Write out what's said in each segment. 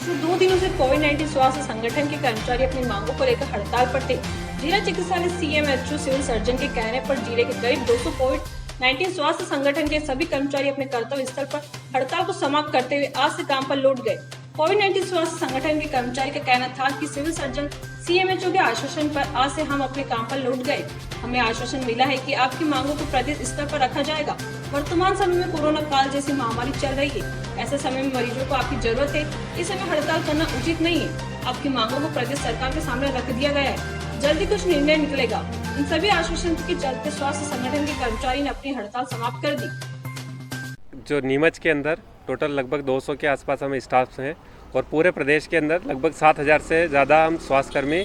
पिछले 2 दिनों से कोविड-19 स्वास्थ्य संगठन के कर्मचारी अपनी मांगों को लेकर हड़ताल पर थे। जिला चिकित्सालय सीएमएचओ सिविल सर्जन के कहने पर जिले के करीब 200 कोविड-19 स्वास्थ्य संगठन के सभी कर्मचारी अपने कर्तव्य स्थल पर हड़ताल को समाप्त करते हुए आज से काम पर लौट गए। कोविड-19 स्वास्थ्य संगठन के कर्मचारी का कहना था कि सिविल सर्जन सीएमएचओ के आश्वासन पर आज से हम अपने काम पर लौट गए। हमें आश्वासन मिला है कि आपकी मांगों को प्रदेश स्तर पर रखा जाएगा। वर्तमान समय में कोरोना काल जैसी महामारी चल रही है, ऐसे समय में मरीजों को आपकी जरूरत है। इस समय हड़ताल करना उचित नहीं है। आपकी मांगों को प्रदेश सरकार के सामने रख दिया गया है, जल्दी कुछ निर्णय निकलेगा। इन सभी आश्वासन के चलते स्वास्थ्य संगठन के कर्मचारी ने अपनी हड़ताल समाप्त कर दी। जो नीमच के अंदर टोटल लगभग 200 के आसपास हम स्टाफ हैं और पूरे प्रदेश के अंदर लगभग 7,000 से ज़्यादा हम स्वास्थ्यकर्मी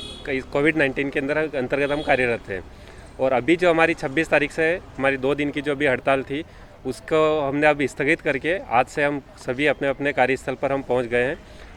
कोविड-19 के अंतर्गत हम कार्यरत हैं। और अभी जो हमारी 26 तारीख से हमारी 2 दिन की जो अभी हड़ताल थी उसको हमने अब स्थगित करके आज से हम सभी अपने अपने कार्यस्थल पर हम पहुंच गए हैं।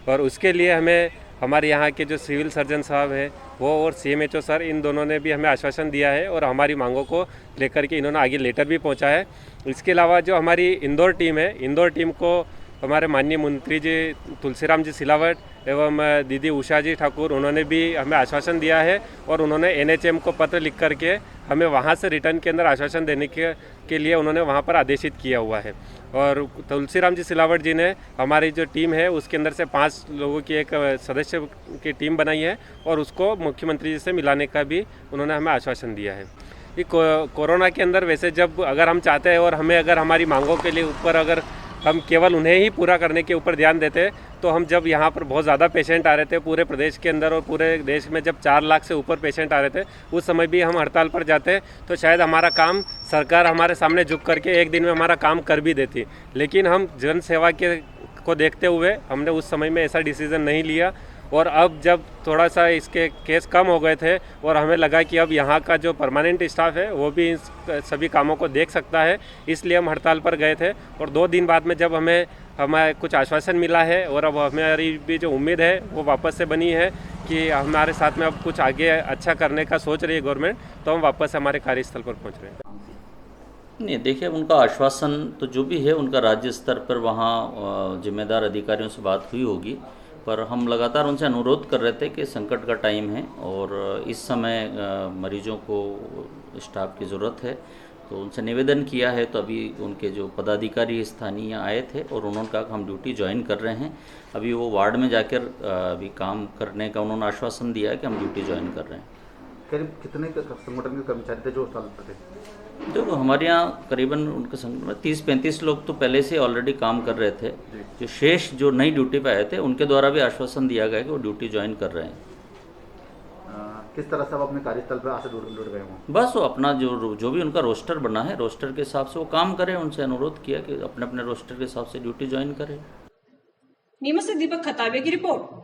और उसके लिए हमें हमारे यहाँ के जो सिविल सर्जन साहब हैं वो और सीएमएचओ सर, इन दोनों ने भी हमें आश्वासन दिया है और हमारी मांगों को लेकर के इन्होंने आगे लेटर भी पहुँचा है। इसके अलावा जो हमारी इंदौर टीम है, इंदौर टीम को हमारे माननीय मंत्री जी तुलसीराम जी सिलावट एवं दीदी उषा जी ठाकुर, उन्होंने भी हमें आश्वासन दिया है और उन्होंने एनएचएम को पत्र लिख करके हमें वहाँ से रिटर्न के अंदर आश्वासन देने के लिए उन्होंने वहाँ पर आदेशित किया हुआ है। और तुलसीराम जी सिलावट जी ने हमारी जो टीम है उसके अंदर से 5 लोगों की एक सदस्य की टीम बनाई है और उसको मुख्यमंत्री जी से मिलाने का भी उन्होंने हमें आश्वासन दिया है। कि कोरोना के अंदर वैसे जब अगर हम चाहते हैं और हमें अगर हमारी मांगों के लिए ऊपर अगर हम केवल उन्हें ही पूरा करने के ऊपर ध्यान देते तो हम जब यहाँ पर बहुत ज़्यादा पेशेंट आ रहे थे पूरे प्रदेश के अंदर और पूरे देश में जब 4 लाख से ऊपर पेशेंट आ रहे थे उस समय भी हम हड़ताल पर जाते तो शायद हमारा काम सरकार हमारे सामने झुक करके एक दिन में हमारा काम कर भी देती। लेकिन हम जन सेवा को देखते हुए हमने उस समय में ऐसा डिसीज़न नहीं लिया। और अब जब थोड़ा सा इसके केस कम हो गए थे और हमें लगा कि अब यहाँ का जो परमानेंट स्टाफ है वो भी इस सभी कामों को देख सकता है, इसलिए हम हड़ताल पर गए थे। और 2 दिन बाद में जब हमें कुछ आश्वासन मिला है और अब हमारी भी जो उम्मीद है वो वापस से बनी है कि हमारे साथ में अब कुछ आगे अच्छा करने का सोच रही है गवर्नमेंट, तो हम वापस हमारे कार्यस्थल पर पहुँच रहे हैं। नहीं, देखिए उनका आश्वासन तो जो भी है उनका राज्य स्तर पर वहाँ जिम्मेदार अधिकारियों से बात हुई होगी, पर हम लगातार उनसे अनुरोध कर रहे थे कि संकट का टाइम है और इस समय मरीजों को स्टाफ की ज़रूरत है, तो उनसे निवेदन किया है। तो अभी उनके जो पदाधिकारी स्थानीय आए थे और उन्होंने कहा कि हम ड्यूटी ज्वाइन कर रहे हैं। अभी वो वार्ड में जाकर अभी काम करने का उन्होंने आश्वासन दिया है कि हम ड्यूटी ज्वाइन कर रहे हैं। करीब कितने संगठन के कर्मचारी थे जो हड़ताल पर थे? देखो हमारे यहाँ करीबन उनके संगठन में 30-35 लोग तो पहले से ऑलरेडी काम कर रहे थे। जो शेष जो नई ड्यूटी पे आए थे उनके द्वारा भी आश्वासन दिया गया कि वो ड्यूटी ज्वाइन कर रहे हैं। किस तरह से आप अपने कार्यस्थल पर आज से जुड़ गए हों? बस वो अपना जो भी उनका रोस्टर बना है, रोस्टर के हिसाब से वो काम करें। उनसे अनुरोध किया कि अपने अपने रोस्टर के हिसाब से ड्यूटी ज्वाइन करें। नीमच से दीपक खताबिया की रिपोर्ट।